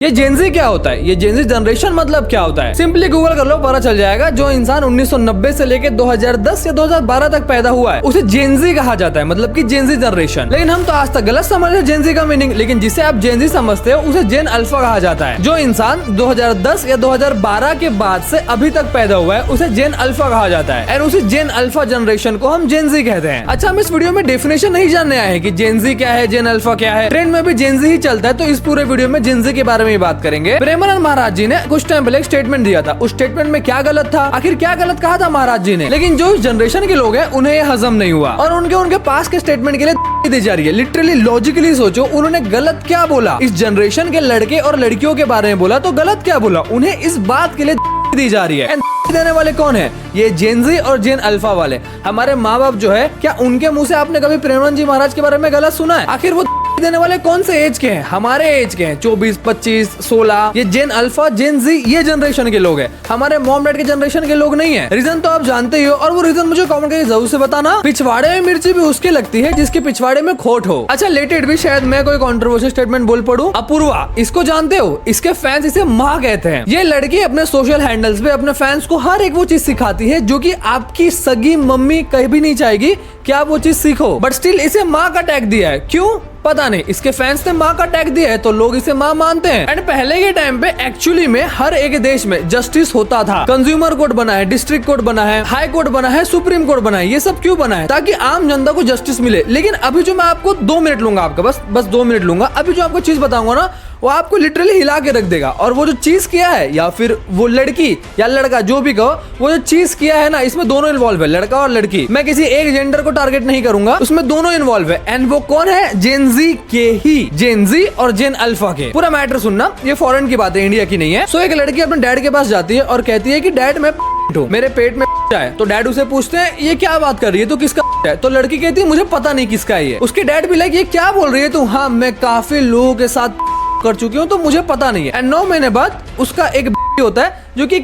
ये जेनजी क्या होता है? ये जेनजी जनरेशन मतलब क्या होता है? सिंपली गूगल कर लो, पता चल जाएगा। जो इंसान 1990 से लेके 2010 या 2012 तक पैदा हुआ है उसे जेनजी कहा जाता है, मतलब कि जेनजी जनरेशन। लेकिन हम तो आज तक गलत समझ रहे जेनजी का मीनिंग। लेकिन जिसे आप जेनजी समझते हो उसे जेन अल्फा कहा जाता है। जो इंसान 2010 या 2012 के बाद से अभी तक पैदा हुआ है उसे जेन अल्फा कहा जाता है। और उसी जेन अल्फा जनरेशन को हम जेनजी कहते हैं। अच्छा, हम इस वीडियो में डेफिनेशन नहीं जानने आए हैं कि जेनजी क्या है, जेन अल्फा क्या है। ट्रेंड में भी जेनजी ही चलता है, तो इस पूरे वीडियो में जेनजी के बारे में बात करेंगे। प्रेमानंद महाराज जी ने कुछ टाइम पहले एक स्टेटमेंट दिया था। उस स्टेटमेंट में क्या गलत था, आखिर क्या गलत कहा था महाराज जी ने? लेकिन जो इस जनरेशन के लोग हैं उन्हें ये हजम नहीं हुआ और उनके पास के स्टेटमेंट के लिए दी जा रही है। लिटरली लॉजिकली सोचो, उन्होंने गलत क्या बोला? इस जनरेशन के लड़के और लड़कियों के बारे में बोला, तो गलत क्या बोला? उन्हें इस बात के लिए दी जा रही है। देने वाले कौन है? ये जेनजी और जेन अल्फा वाले हमारे माँ बाप जो है। क्या उनके मुंह से आपने कभी प्रेमानंद जी महाराज के बारे में गलत सुना है? आखिर वो देने वाले कौन से एज के हैं? हमारे एज के हैं, 24, 25, 16। ये जेन अल्फा, जेन जी, ये जनरेशन के लोग हैं, हमारे मॉम डैड के जनरेशन के लोग नहीं है। रीजन तो आप जानते ही हो, और वो रीजन मुझे कमेंट करके जरूर से बताना। पिछवाड़े में मिर्ची भी उसके लगती है जिसके पिछवाड़े में खोट हो। अच्छा, लेटेड भी शायद मैं कोई कंट्रोवर्शियल स्टेटमेंट बोल पड़ूं। अपूर्वा, इसको जानते हो? इसके फैंस इसे माँ कहते हैं। ये लड़की अपने सोशल हैंडल्स पे अपने फैंस को हर एक वो चीज सिखाती है जो कि आपकी सगी मम्मी कहीं भी नहीं चाहेगी कि आप वो चीज सीखो, बट स्टिल इसे माँ का टैग दिया है। क्यों पता नहीं, इसके फैंस ने माँ का टैग दिया है तो लोग इसे माँ मानते हैं। एंड पहले के टाइम पे एक्चुअली में हर एक देश में जस्टिस होता था। कंज्यूमर कोर्ट बना है, डिस्ट्रिक्ट कोर्ट बना है, हाई कोर्ट बना है, सुप्रीम कोर्ट बना है। ये सब क्यों बना है? ताकि आम जनता को जस्टिस मिले। लेकिन अभी जो मैं आपको 2 मिनट लूंगा, आपका बस 2 मिनट लूंगा। अभी जो आपको चीज बताऊंगा ना, वो आपको लिटरली हिला के रख देगा। और वो जो चीज किया है, या फिर वो लड़की या लड़का जो भी कहो, वो जो चीज किया है ना, इसमें दोनों इन्वॉल्व है, लड़का और लड़की। मैं किसी एक जेंडर को टारगेट नहीं करूंगा, उसमें दोनों इन्वॉल्व है। एंड वो कौन है? जेनजी के ही, जेनजी और जेन अल्फा के। पूरा मैटर सुनना, ये फॉरेन की बात है, इंडिया की नहीं है। सो एक लड़की अपने डैड के पास जाती है और कहती है कि डैड मैं मेरे पेट में है। तो डैड उसे पूछते हैं ये क्या बात कर रही है, तो किसका है? तो लड़की कहती है मुझे पता नहीं किसका है ये। उसके डैड भी लाइक ये क्या बोल रही है तू? हाँ, मैं काफी लोगों के साथ कर चुकी हूँ तो मुझे पता नहीं है। एंड 9 महीने बाद उसका एक होता है जो कि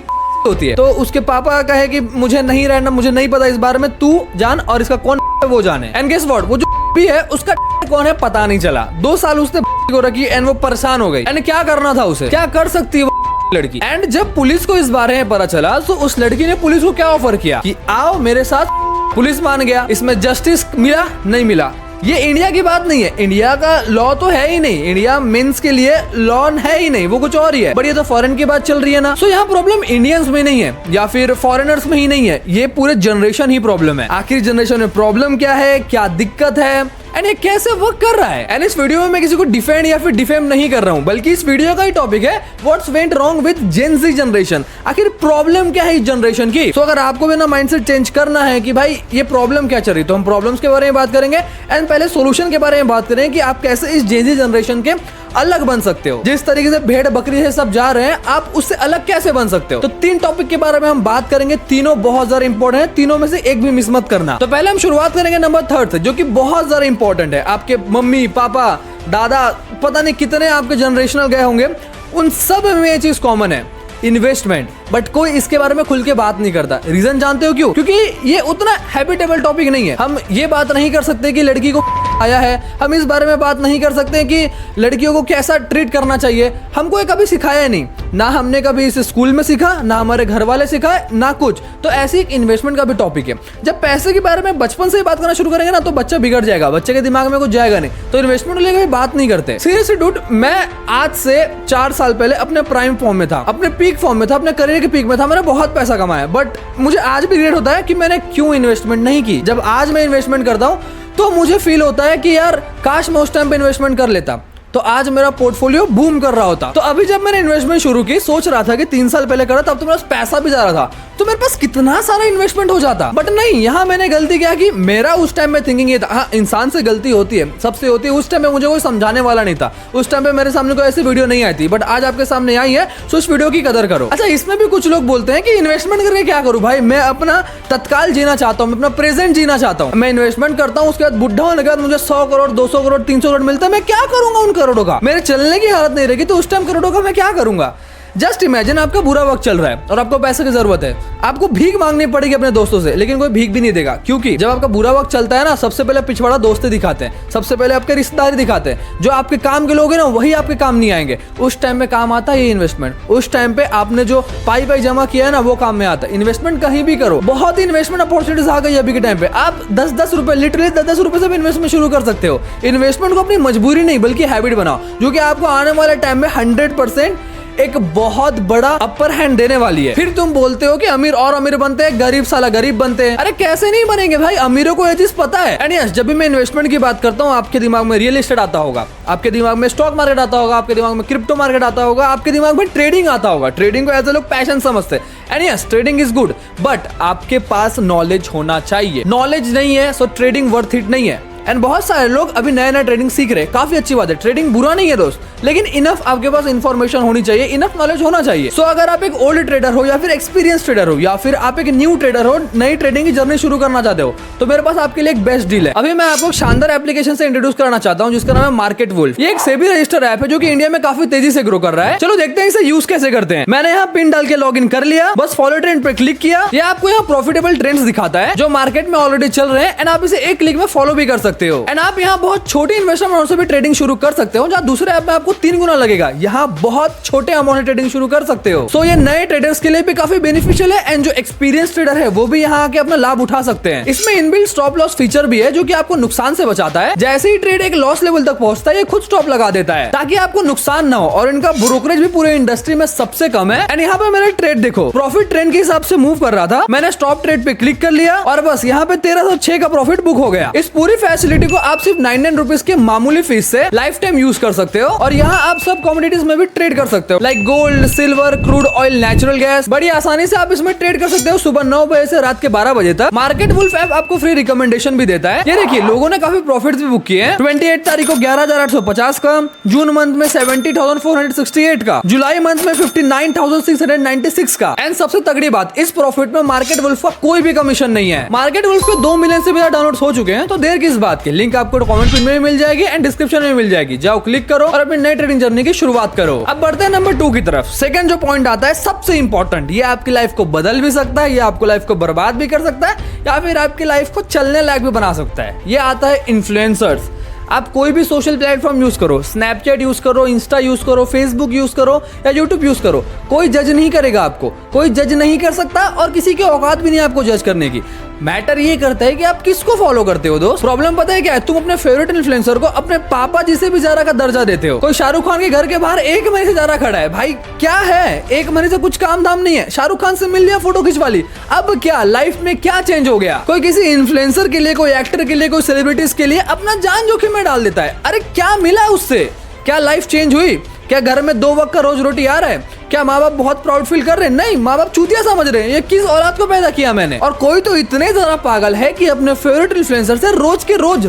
होती है। तो उसके पापा कहे कि मुझे नहीं रहना, मुझे नहीं पता इस बारे में, तू जान और इसका कौन है वो जाने। एंड गेस व्हाट, वो जो भी है उसका कौन है पता नहीं चला। 2 साल उसने को रखी एंड वो परेशान हो गई। एंड क्या करना था उसे, क्या कर सकती है वो लड़की? एंड जब पुलिस को इस बारे में पता चला तो उस लड़की ने पुलिस को क्या ऑफर किया कि आओ मेरे साथ। पुलिस मान गया। इसमें जस्टिस मिला? नहीं मिला। ये इंडिया की बात नहीं है, इंडिया का लॉ तो है ही नहीं, इंडिया मेंस के लिए लॉ है ही नहीं, वो कुछ और ही है। बट ये तो फॉरेन की बात चल रही है ना। सो यहाँ प्रॉब्लम इंडियंस में नहीं है या फिर फॉरेनर्स में ही नहीं है, ये पूरे जनरेशन ही प्रॉब्लम है। आखिर जनरेशन में प्रॉब्लम क्या है, क्या दिक्कत है एंड ये कैसे वर्क कर रहा है? एंड इस वीडियो में मैं किसी को डिफेंड या फिर डिफेम नहीं कर रहा हूं, बल्कि इस वीडियो का ही टॉपिक है what's went wrong with gen Z generation. आखिर प्रॉब्लम क्या है इस जनरेशन की? तो अगर आपको भी ना माइंडसेट चेंज करना है कि भाई ये प्रॉब्लम क्या चल रही, तो हम प्रॉब्लम्स के बारे में बात करेंगे एंड पहले सोल्यूशन के बारे में बात करेंगे कि आप कैसे इस जेन जी जनरेशन के अलग बन सकते हो। जिस तरीके से भेड़ बकरी से सब जा रहे हैं, आप उससे अलग कैसे बन सकते हो? तो 3 टॉपिक के बारे में हम बात करेंगे, तीनों बहुत ज्यादा इंपॉर्टेंट है, तीनों में से एक भी मिस मत करना। तो पहले हम शुरुआत करेंगे नंबर 3 से, जो कि बहुत ज्यादा इंपॉर्टेंट है। आपके मम्मी पापा दादा पता नहीं कितने आपके जनरेशनल गए होंगे, उन सब में ये चीज कॉमन है, इन्वेस्टमेंट। बट कोई इसके बारे में खुल के बात नहीं करता। रीजन जानते हो क्यों? क्योंकि ये उतना हैबिटेबल टॉपिक नहीं है। हम ये बात नहीं कर सकते कि लड़की को आया है, हम इस बारे में बात नहीं कर सकते कि लड़कियों को कैसा ट्रीट करना चाहिए। हमको ये कभी सिखाया नहीं, ना हमने कभी इसे स्कूल में सीखा, ना हमारे घर वाले सिखाए, ना कुछ। तो ऐसी एक इन्वेस्टमेंट का भी टॉपिक है। जब पैसे के बारे में बचपन से ही बात करना शुरू करेंगे ना, तो बच्चा बिगड़ जाएगा, बच्चे के दिमाग में कुछ जाएगा नहीं। तो इन्वेस्टमेंट लेकर भी बात नहीं करते। सीरियसली डूड, मैं आज से 4 साल पहले अपने प्राइम फॉर्म में था, अपने पीक फॉर्म में था, अपने करियर के पीक में था, मैंने बहुत पैसा कमाया। बट मुझे आज भी रिग्रेट होता है कि मैंने क्यों इन्वेस्टमेंट नहीं की। जब आज मैं इन्वेस्टमेंट करता हूँ तो मुझे फील होता है कि यार काश मैं उस टाइम पे इन्वेस्टमेंट कर लेता तो आज मेरा पोर्टफोलियो बूम कर रहा होता। तो अभी जब मैंने इन्वेस्टमेंट शुरू की, सोच रहा था कि 3 साल पहले करा, तब तो मेरा पैसा भी जा रहा था, तो मेरे पास कितना सारा इन्वेस्टमेंट हो जाता। बट नहीं, यहाँ मैंने गलती क्या की, मेरा उस टाइम में थिंकिंग ये था, हाँ इंसान से गलती होती है, सबसे होती है। उस टाइम में मुझे कोई समझाने वाला नहीं था, उस टाइम पे मेरे सामने कोई ऐसी वीडियो नहीं आई थी, बट आज आपके सामने आई है, सो इस वीडियो की कदर करो। अच्छा, इसमें भी कुछ लोग बोलते हैं कि इन्वेस्टमेंट करके क्या करूँ भाई, मैं अपना तत्काल जीना चाहता हूँ, मैं अपना प्रेजेंट जीना चाहता हूँ। मैं इन्वेस्टमेंट करता हूँ, उसके बाद बुढ़ा होने के बाद मुझे 100 करोड़ 200 करोड़ 300 करोड़ मिलता है, मैं क्या करूंगा उन करोड़ों का? मेरे चलने की हालत नहीं रहेगी, तो उस टाइम करोड़ों का मैं क्या करूंगा? जस्ट इमेजिन आपका बुरा वक्त चल रहा है और आपको पैसे की जरूरत है, आपको भीख मांगनी पड़ेगी अपने दोस्तों से, लेकिन कोई भीख भी नहीं देगा, क्योंकि जब आपका बुरा वक्त चलता है ना, सबसे पहले पिछवाड़ा दोस्ती दिखाते हैं, सबसे पहले आपके रिश्तेदारी दिखाते हैं, जो आपके काम के लोग हैं ना वही आपके काम नहीं आएंगे। उस टाइम में काम आता है ये इन्वेस्टमेंट, उस टाइम पे आपने जो पाई जमा किया है ना वो काम में आता है। इन्वेस्टमेंट कहीं भी करो, बहुत ही इन्वेस्टमेंट अपॉर्चुनिटीज आ गई अभी के टाइम पे। आप 10-10 रुपए, लिटरली 10-10 रुपए से भी इन्वेस्टमेंट शुरू कर सकते हो। इन्वेस्टमेंट को अपनी मजबूरी नहीं बल्कि हैबिट बनाओ, जो कि आपको आने वाले टाइम में 100% एक बहुत बड़ा अपर हैंड देने वाली है। फिर तुम बोलते हो कि अमीर और अमीर बनते हैं, गरीब साला गरीब बनते हैं। अरे कैसे नहीं बनेंगे भाई, अमीरों को ये चीज पता है। एंड यस, जब भी मैं इन्वेस्टमेंट की बात करता हूँ, आपके दिमाग में रियल एस्टेट आता होगा, आपके दिमाग में स्टॉक मार्केट आता होगा, आपके दिमाग में क्रिप्टो मार्केट आता होगा, आपके दिमाग में ट्रेडिंग आता होगा। ट्रेडिंग को ऐसे लोग पैशन समझते हैं। And yes, trading is good, but आपके पास नॉलेज होना चाहिए। नॉलेज नहीं है सो ट्रेडिंग वर्थ इट नहीं है। एंड बहुत सारे लोग अभी नया नया ट्रेडिंग सीख रहे हैं, काफी अच्छी बात है, ट्रेडिंग बुरा नहीं है दोस्त, लेकिन इनफ आपके पास इन्फॉर्मेशन होनी चाहिए, इनफ नॉलेज होना चाहिए। सो अगर आप एक ओल्ड ट्रेडर हो या फिर एक्सपीरियंस ट्रेडर हो या फिर आप एक न्यू ट्रेडर हो, नई ट्रेडिंग की जर्नी शुरू करना चाहते हो, तो मेरे पास आपके लिए एक बेस्ट डील है। अभी मैं आपको शानदार एप्लीकेशन से इंट्रोड्यूस करना चाहता हूँ जिसका नाम है मार्केट वुल्फ। ये एक सेबी रजिस्टर्ड ऐप है जो कि इंडिया में काफी तेजी से ग्रो कर रहा है। चलो देखते हैं इसे यूज कैसे करते हैं। मैंने यहाँ पिन डाल के लॉग इन कर लिया, बस फॉलो ट्रेंड पे क्लिक किया। ये आपको यहाँ प्रॉफिटेबल ट्रेंड्स दिखाता है जो मार्केट में ऑलरेडी चल रहे हैं, एंड आप इसे एक क्लिक में फॉलो भी कर सकते हो। एंड आप यहाँ बहुत छोटी इन्वेस्टमेंट अमाउंट से भी ट्रेडिंग शुरू कर सकते हो, जहाँ दूसरे ऐप में आपको 3 गुना लगेगा, यहाँ बहुत छोटे अमाउंट से ट्रेडिंग शुरू कर सकते हो। सो ये नए ट्रेडर्स के लिए भी काफी बेनिफिशियल है, एंड जो एक्सपीरियंस ट्रेडर है वो भी यहाँ आके अपना लाभ उठा सकते हैं। इसमें इनबिल्ट स्टॉप लॉस फीचर भी है जो कि आपको नुकसान से बचाता है। जैसे ही ट्रेड एक लॉस लेवल तक पहुंचता है, ये खुद स्टॉप लगा देता है ताकि आपको नुकसान ना हो, और इनका ब्रोकरेज भी पूरे इंडस्ट्री में सबसे कम है। एंड यहाँ पे मेरा ट्रेड देखो, प्रॉफिट ट्रेंड के हिसाब से मूव कर रहा था, मैंने स्टॉप ट्रेड पे क्लिक कर लिया और बस यहाँ पे 1306 का प्रॉफिट बुक हो गया। इस पूरी फैसिलिटी को आप सिर्फ 99 रुपीज के मामूली फीस से लाइफ टाइम यूज कर सकते हो, और यहाँ आप सब कमोडिटीज में भी ट्रेड कर सकते हो, like gold, silver, crude oil, natural gas. बड़ी आसानी से आप इसमें ट्रेड कर सकते हो सुबह 9 बजे से रात के 12 बजे तक। मार्केट वुल्फ ऐप आपको फ्री रिकमेंडेशन भी देता है। ये देखिए, लोगों ने काफी प्रॉफिट्स भी बुक किए हैं। 28 तारीख को 11,850 का, जून मंथ में 70,468 का, जुलाई मंथ में 59,696 का। एंड सबसे तगड़ी बात, इस प्रॉफिट में मार्केट वुल्फ का कोई भी कमीशन नहीं है। मार्केट वुल्फ पे 2 मिलियन से भी ज्यादा डाउनलोड हो चुके हैं, तो देर किस बात की। लिंक आपको कमेंट पिन में मिल जाएगी एंड डिस्क्रिप्शन में मिल जाएगी, जाओ क्लिक करो और अपनी नई ट्रेडिंग जर्नी की शुरुआत करो। अब बढ़ते हैं नंबर 2 की तरफ। सेकंड जो पॉइंट आता है सबसे इंपॉर्टेंट, ये आपकी लाइफ को बदल भी सकता है, ये आपको लाइफ को बर्बाद भी कर सकता है, या फिर आपकी लाइफ को चलने लायक भी बना सकता है। ये आता है इन्फ्लुएंसर्स। आप कोई भी सोशल प्लेटफॉर्म यूज करो, स्नैपचैट यूज करो, इंस्टा यूज करो, फेसबुक यूज करो या यूट्यूब यूज करो, कोई जज नहीं करेगा आपको, कोई जज नहीं कर सकता, और किसी की औकात भी नहीं आपको जज करने की। मैटर ये करता है कि आप किसको फॉलो करते हो दोस्त। प्रॉब्लम पता है क्या है, तुम अपने फेवरेट इन्फ्लुएंसर को अपने पापा जी से भी ज्यादा का दर्जा देते हो। कोई शाहरुख खान के घर के बाहर 1 महीने से ज्यादा खड़ा है, भाई क्या है, 1 महीने से कुछ काम धाम नहीं है, शाहरुख खान से मिल लिया, फोटो खिंचवा ली। अब क्या लाइफ में क्या चेंज हो गया। कोई किसी इन्फ्लुएंसर के लिए, कोई एक्टर के लिए, कोई सेलिब्रिटीज के लिए अपना जान जोखिम में डाल देता है। अरे क्या मिला उससे, क्या लाइफ चेंज हुई, क्या घर में 2 वक्त का रोज रोटी आ रहा है, क्या माँ बाप बहुत प्राउड फील कर रहे हैं, नहीं, माँ बाप चूतिया समझ रहे हैं, ये किस औलाद को पैदा किया मैंने। और कोई तो इतने ज्यादा पागल है कि अपने फेवरेट इन्फ्लुएंसर से रोज के रोज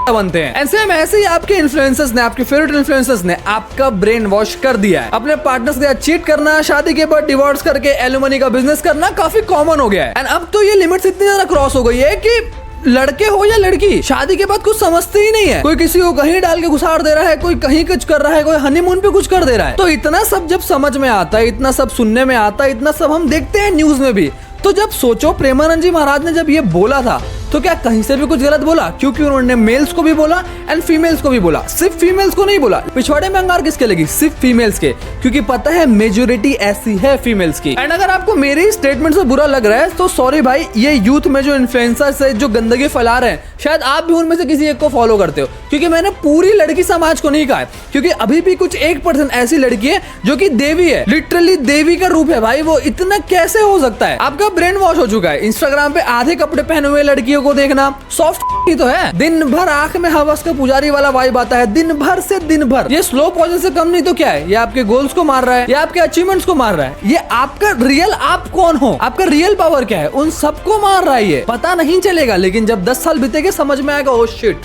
बनते हैं। सेम ऐसे ही आपके इन्फ्लुएंसर्स ने, आपके फेवरेट इन्फ्लुएंसर्स ने आपका ब्रेन वॉश कर दिया है। अपने पार्टनर्स के साथ चीट करना, शादी के बाद डिवोर्स करके एलुमनी का बिजनेस करना काफी कॉमन हो गया है। एंड अब तो ये लिमिट्स इतनी ज्यादा क्रॉस हो गई है कि लड़के हो या लड़की, शादी के बाद कुछ समझते ही नहीं है। कोई किसी को कहीं डाल के घुसाड़ दे रहा है, कोई कहीं कुछ कर रहा है, कोई हनीमून पे कुछ कर दे रहा है। तो इतना सब जब समझ में आता है, इतना सब सुनने में आता है, इतना सब हम देखते हैं न्यूज में भी, तो जब सोचो प्रेमानंद जी महाराज ने जब ये बोला था तो क्या कहीं से भी कुछ गलत बोला? क्योंकि उन्होंने मेल्स को भी बोला एंड फीमेल्स को भी बोला, सिर्फ फीमेल्स को नहीं बोला। पिछवाड़े में अंगार किसके लगी? सिर्फ फीमेल्स के, क्योंकि पता है मेजोरिटी ऐसी है फीमेल्स की। एंड अगर आपको मेरे स्टेटमेंट से बुरा लग रहा है तो सॉरी भाई, ये यूथ में जो इन्फ्लुएंसर्स है, जो गंदगी फैला रहे हैं, शायद आप भी उनमें से किसी एक को फॉलो करते हो, क्योंकि मैंने पूरी लड़की समाज को नहीं कहा है, क्योंकि अभी भी कुछ 1% ऐसी लड़की है जो कि देवी है, लिटरली देवी का रूप है भाई वो। इतना कैसे हो सकता है? आपका ब्रेन वॉश हो चुका है। इंस्टाग्राम पे आधे कपड़े पहने हुए लड़कियों को देखना सॉफ्ट ही तो है। दिन भर आंख में हवस का पुजारी वाला वाइब आता है, दिन भर से दिन भर। ये स्लो पॉइजन से कम नहीं तो क्या है? ये आपके गोल्स को मार रहा है, ये आपके अचीवमेंट्स को मार रहा है। ये आपका रियल आप कौन हो, आपका रियल पावर क्या है, उन सबको मार रहा है। ये पता नहीं चलेगा, लेकिन जब 10 साल बीतेंगे समझ में आएगा, ओ शिट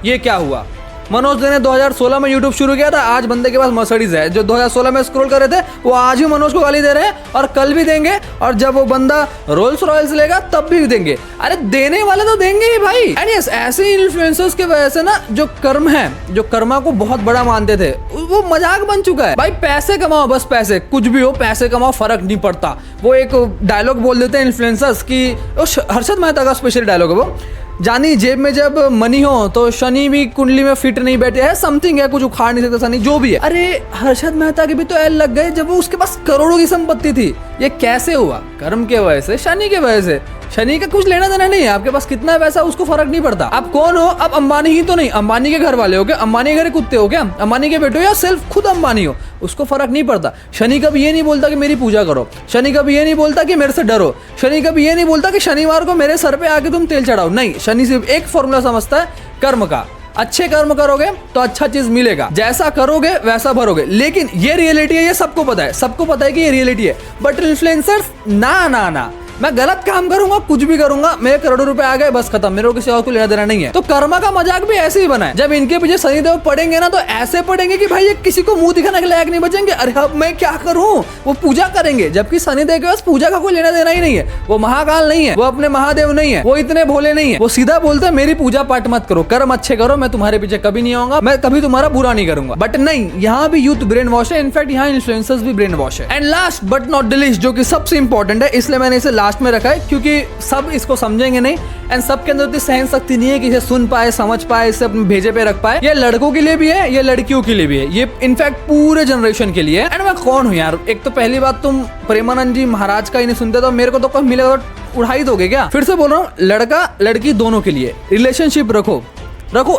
ये क्या हुआ। मनोज ने 2016 में यूट्यूब शुरू किया था, आज बंदे के पास मर्सिडीज है। जो 2016 में स्क्रॉल कर रहे थे वो आज भी मनोज को गाली दे रहे हैं और कल भी देंगे, और जब वो बंदा रोल्स रॉयल्स लेगा तब भी देंगे। अरे देने वाले तो देंगे ही भाई। एंड यस, ऐसे इन्फ्लुएंसर्स की वजह से ना जो कर्म है, जो कर्मा को बहुत बड़ा मानते थे, वो मजाक बन चुका है भाई। पैसे कमाओ, बस पैसे, कुछ भी हो पैसे कमाओ, फर्क नहीं पड़ता। वो एक डायलॉग बोल देते हैं इन्फ्लुएंसर्स की, हर्षद मेहता का स्पेशल डायलॉग है वो, जानी जेब में जब मनी हो तो शनि भी कुंडली में फिट नहीं बैठे है, समथिंग है, कुछ उखाड़ नहीं सकता शनि, जो भी है। अरे हर्षद मेहता के भी तो एल लग गए जब वो उसके पास करोड़ों की संपत्ति थी। ये कैसे हुआ? कर्म के वजह से, शनि के वजह से। शनि का कुछ लेना देना नहीं है, आपके पास कितना पैसा उसको फर्क नहीं पड़ता। आप कौन हो? अब अंबानी ही तो नहीं, अंबानी के घर वाले हो क्या? अंबानी के घर कुत्ते हो क्या? अंबानी के बेटे हो या सिर्फ खुद अंबानी हो? उसको फर्क नहीं पड़ता। शनि कभी ये नहीं बोलता कि मेरी पूजा करो, शनि कभी ये नहीं बोलता कि मेरे से डरो, शनि कभी ये नहीं बोलता कि शनिवार को मेरे सर पे आके तुम तेल चढ़ाओ। नहीं, शनि सिर्फ एक फॉर्मूला समझता है कर्म का। अच्छे कर्म करोगे तो अच्छा चीज मिलेगा, जैसा करोगे वैसा भरोगे। लेकिन ये रियलिटी है, ये सबको पता है, सबको पता है कि ये रियलिटी है। बट इन्फ्लुएंसर्स ना ना ना, मैं गलत काम करूंगा, कुछ भी करूंगा, मेरे करोड़ों रुपए आ गए, बस खत्म, मेरे को किसी और को लेना देना नहीं है। तो कर्मा का मजाक भी ऐसे ही बना है। जब इनके पीछे शनिदेव पड़ेंगे ना तो ऐसे पड़ेंगे कि भाई ये किसी को मुंह दिखाने के लायक नहीं बचेंगे। अरे अब मैं क्या करूं? वो पूजा करेंगे, जबकि शनिदेव के पास पूजा का कोई लेना देना ही नहीं है। वो महाकाल नहीं है, वो अपने महादेव नहीं है, वो इतने भोले नहीं है। वो सीधा बोलते हैं मेरी पूजा पाठ मत करो, कर्म अच्छे करो, मैं तुम्हारे पीछे कभी नहीं आऊंगा, मैं कभी तुम्हारा बुरा नहीं करूंगा। बट नहीं, यहाँ भी यूथ ब्रेन वॉश है, इनफैक्ट यहाँ इन्फ्लुएंसर्स भी ब्रेन वॉश है। And last but not the least, जो कि सबसे इंपॉर्टेंट है, इसलिए मैंने इसे लास्ट में रखा है, क्योंकि सब इसको समझेंगे नहीं एंड सबके अंदर उतनी सहन शक्ति नहीं है कि इसे सुन पाए, समझ पाए, इसे अपने भेजे पे रख पाए। ये लड़कों के लिए भी है, ये लड़कियों के लिए भी है, ये इनफैक्ट पूरे जनरेशन के लिए है। एंड मैं कौन हूँ यार? एक तो पहली बात, तुम प्रेमानंद जी महाराज का ही नहीं सुनते तो मेरे को तो कोई मिलेगा तो उड़ा ही दोगे क्या? फिर से बोल रहा हूँ, लड़का लड़की दोनों के लिए रिलेशनशिप रखो।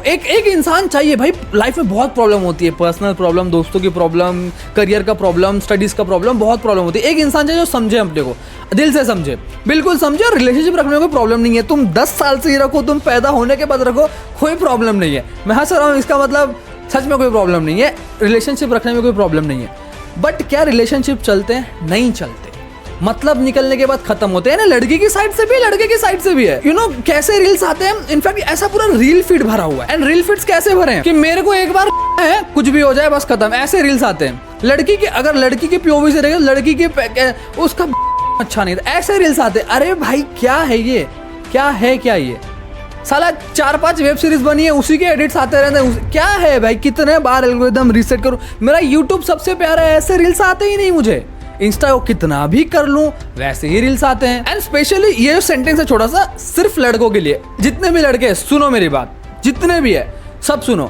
एक इंसान चाहिए भाई। लाइफ में बहुत प्रॉब्लम होती है, पर्सनल प्रॉब्लम, दोस्तों की प्रॉब्लम, करियर का प्रॉब्लम, स्टडीज का प्रॉब्लम, बहुत प्रॉब्लम होती है। एक इंसान चाहिए जो समझे अपने को, दिल से समझे, बिल्कुल समझे। और रिलेशनशिप रखने में कोई प्रॉब्लम नहीं है, तुम 10 साल से ही रखो, तुम पैदा होने के बाद रखो, कोई प्रॉब्लम नहीं है। मैं हंस रहा हूँ, इसका मतलब सच में कोई प्रॉब्लम नहीं है, रिलेशनशिप रखने में कोई प्रॉब्लम नहीं है। बट क्या रिलेशनशिप चलते हैं? नहीं चलते। मतलब निकलने के बाद खत्म होते हैं ना। लड़की की साइड से भी, लड़के की साइड से भी है। यू नो कैसे रील्स आते हैं, इनफैक्ट ऐसा पूरा रील फीड भरा हुआ है। एंड रील फीड्स कैसे भरे हैं कि मेरे को एक बार है, कुछ भी हो जाए बस खत्म, ऐसे रील्स आते हैं। लड़की की, अगर लड़की की पीओवी से रहेगा, लड़की की उसका अच्छा नहीं था, ऐसे रील्स आते हैं। अरे भाई क्या है ये? क्या है क्या ये? साला 4-5 वेब सीरीज बनी है, उसी के एडिट्स आते रहते हैं। क्या है भाई? कितने बार एल्गोरिथम रीसेट करूं? मेरा यूट्यूब सबसे प्यारा है, ऐसे रील्स आते ही नहीं मुझे। इंस्टा को कितना भी कर लूं वैसे ही रील्स आते हैं। एंड स्पेशली ये जो सेंटेंस है छोटा सा, सिर्फ लड़कों के लिए। जितने भी लड़के हैं सुनो मेरी बात, जितने भी है सब सुनो।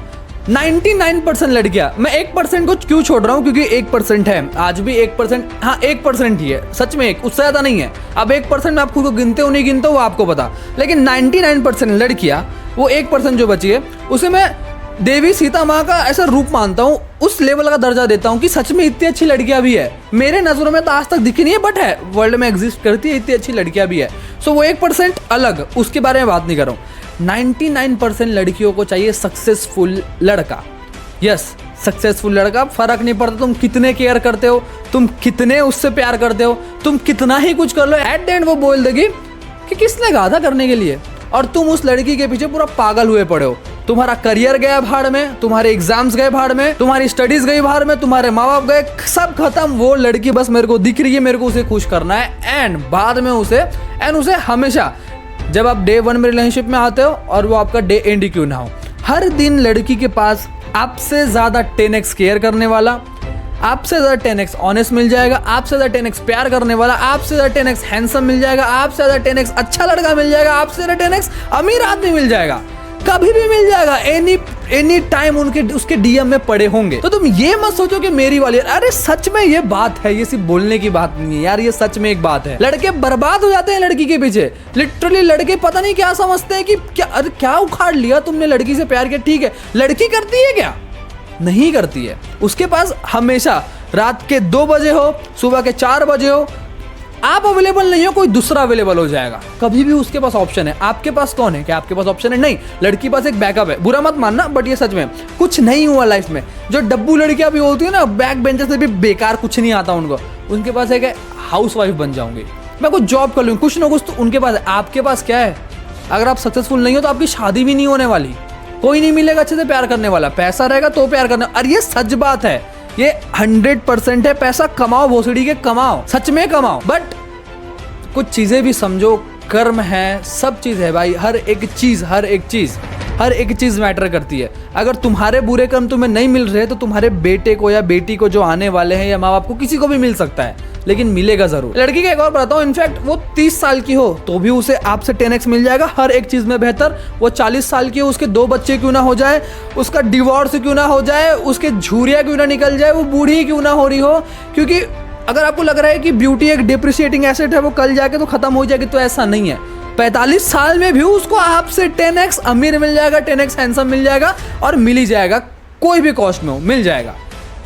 99% लड़कियां, मैं 1% को क्यों छोड़ रहा हूं? क्योंकि 1% है, आज भी 1%, हाँ 1% ही है, सच में एक, उससे ज्यादा नहीं है। अब 1% में आप खुद को गिनते हो नहीं गिनते हो वो आपको पता, लेकिन 99% लड़कियां, वो 1% जो बची है उसे मैं देवी सीता माँ का ऐसा रूप मानता हूँ, उस लेवल का दर्जा देता हूँ कि सच में इतनी अच्छी लड़कियां भी है। मेरे नजरों में तो आज तक दिखी नहीं है, बट है, वर्ल्ड में एग्जिस्ट करती है, इतनी अच्छी लड़कियां भी है। सो वो 1% अलग, उसके बारे में बात नहीं कर रहा हूँ। 99% लड़कियों को चाहिए सक्सेसफुल लड़का। यस, सक्सेसफुल लड़का। फर्क नहीं पड़ता तुम कितने केयर करते हो, तुम कितने उससे प्यार करते हो, तुम कितना ही कुछ कर लो, एट द एंड वो बोल देगी कि किसने कहा था करने के लिए, और तुम उस लड़की के पीछे पूरा पागल हुए पड़े हो। तुम्हारा करियर गया भाड़ में, तुम्हारे एग्जाम्स गए भाड़ में, तुम्हारी स्टडीज गई भाड़ में, तुम्हारे माँ बाप गए, सब खत्म। वो लड़की बस मेरे को दिख रही है, मेरे को उसे खुश करना है। एंड बाद में उसे हमेशा, जब आप डे 1 में रिलेशनशिप में आते हो और वो आपका डे एंड ही क्यों ना हो, हर दिन लड़की के पास आपसे ज्यादा 10x केयर करने वाला, आपसे ज्यादा 10x ऑनेस्ट मिल जाएगा, आपसे ज्यादा 10x प्यार करने वाला, आपसे ज्यादा 10x हैंडसम मिल जाएगा, आपसे ज्यादा 10x अच्छा लड़का मिल जाएगा, आपसे ज्यादा 10x अमीर आदमी मिल जाएगा, कभी भी मिल जाएगा। एनी टाइम उसके डीएम में पड़े होंगे। तो तुम ये मत सोचो कि मेरी वाली, अरे सच में ये बात है, ये सिर्फ बोलने की बात नहीं है यार, ये सच में एक बात है। लड़के बर्बाद हो जाते हैं लड़की के पीछे, लिटरली। लड़के पता नहीं क्या समझते हैं कि क्या उखाड़ लिया तुमने, लड़की से प्यार किया, ठीक है, लड़की करती है क्या? नहीं करती है। उसके पास हमेशा रात के 2 बजे हो, सुबह के 4 बजे हो, आप अवेलेबल नहीं हो, कोई दूसरा अवेलेबल हो जाएगा। कभी भी उसके पास ऑप्शन है। आपके पास कौन है? क्या आपके पास ऑप्शन है? नहीं। लड़की के पास एक बैकअप है, बुरा मत मानना, बट ये सच में कुछ नहीं हुआ लाइफ में। जो डब्बू लड़कियां भी होती है ना, बैक बेंचर से भी बेकार, कुछ नहीं आता उनको, उनके पास एक हाउस वाइफ बन जाऊंगी, मैं कुछ जॉब कर लूंगी, कुछ ना कुछ तो उनके पास है। आपके पास क्या है? अगर आप सक्सेसफुल नहीं हो तो आपकी शादी भी नहीं होने वाली। कोई नहीं मिलेगा अच्छे से प्यार करने वाला, पैसा रहेगा तो प्यार करने। और ये सच बात है, ये 100% है। पैसा कमाओ, भोसड़ी के कमाओ, सच में कमाओ, बट कुछ चीजें भी समझो, कर्म है, सब चीज है भाई। हर एक चीज मैटर करती है। अगर तुम्हारे बुरे कर्म तुम्हें नहीं मिल रहे तो तुम्हारे बेटे को या बेटी को जो आने वाले हैं या माँ बाप को, किसी को भी मिल सकता है, लेकिन मिलेगा जरूर। लड़की का एक और बताता हूँ, इनफैक्ट वो 30 साल की हो तो भी उसे आपसे 10x मिल जाएगा हर एक चीज में बेहतर। वो 40 साल की हो, उसके 2 बच्चे क्यों ना हो जाए, उसका डिवोर्स क्यों ना हो जाए, उसके झूरिया क्यों ना निकल जाए, वो बूढ़ी क्यों ना हो रही हो, क्योंकि अगर आपको लग रहा है कि ब्यूटी एक डिप्रिशिएटिंग एसेट है, वो कल जाके तो खत्म हो जाएगी, तो ऐसा नहीं है। 45 साल में भी उसको आपसे 10x अमीर मिल जाएगा, 10x हैंडसम मिल जाएगा, और मिल ही जाएगा, कोई भी कॉस्ट में हो मिल जाएगा।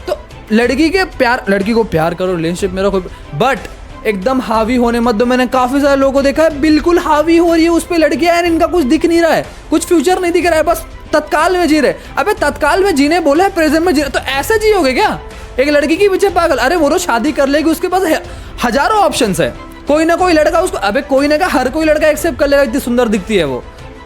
तो लड़की को प्यार करो, रिलेशनशिप में रखो, बट एकदम हावी होने मत दो। मैंने काफी सारे लोगों को देखा है, बिल्कुल हावी हो रही है उस पे लड़कियां, यार इनका कुछ दिख नहीं रहा है, कुछ फ्यूचर नहीं दिख रहा है, बस तत्काल में जी रहे। अबे तत्काल में जीने बोला है, प्रेजेंट में जीने, तो ऐसे जियोगे क्या? एक लड़की के पीछे पागल, अरे वो रोज शादी कर लेगी, उसके पास हजारों ऑप्शंस है, कोई ना कोई लड़का उसको, अबे कोई ना हर कोई लड़का एक्सेप्ट कर लेगा, इतनी सुंदर दिखती है वो।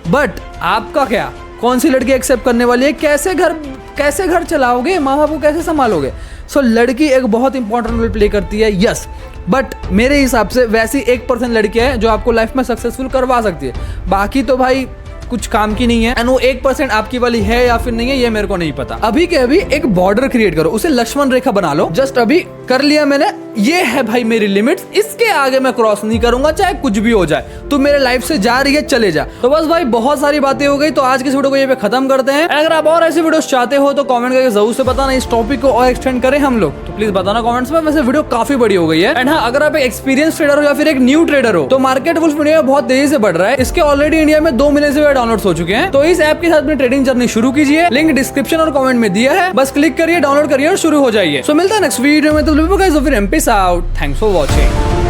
बट आपका क्या, कौन सी लड़की एक्सेप्ट करने वाली है? कैसे घर चलाओगे, माँ बाप को कैसे संभालोगे? सो लड़की एक बहुत इंपॉर्टेंट रोल प्ले करती है, यस, बट मेरे हिसाब से वैसी 1% लड़कियां हैं जो आपको लाइफ में सक्सेसफुल करवा सकती है, बाकी तो भाई कुछ काम की नहीं है। एंड वो 1% आपकी वाली है या फिर नहीं है, ये मेरे को नहीं पता। अभी के अभी एक बॉर्डर क्रिएट करो, उसे लक्ष्मण रेखा बना लो। जस्ट अभी कर लिया मैंने, ये है भाई मेरी लिमिट्स, इसके आगे मैं क्रॉस नहीं करूंगा, चाहे कुछ भी हो जाए। तू मेरे लाइफ से जा रही है, चले जा। तो बस भाई बहुत सारी बातें हो गई, तो आज की इस वीडियो को ये पे खत्म करते हैं। अगर आप और ऐसी वीडियोस चाहते हो तो कमेंट करके जरूर से बताना, इस टॉपिक को और एक्सटेंड करें हम लोग, तो प्लीज बताना कमेंट्स में। वैसे वीडियो काफी बड़ी हो गई है। एंड हाँ, अगर आप एक एक्सपीरियंस ट्रेडर हो या फिर एक न्यू ट्रेडर हो, तो मार्केट वुल्फ इंडिया में बहुत तेजी से बढ़ रहा है। इसके ऑलरेडी इंडिया में 2 मिलियन से ज्यादा डाउनलोड्स हो चुके हैं। तो इस ऐप के साथ अपनी ट्रेडिंग जर्नी शुरू कीजिए, लिंक डिस्क्रिप्शन और कमेंट में दिया है, बस क्लिक करिए, डाउनलोड करिए और शुरू हो जाइए। सो मिलता है नेक्स्ट वीडियो में, तो फिर I'm peace out, thanks for watching.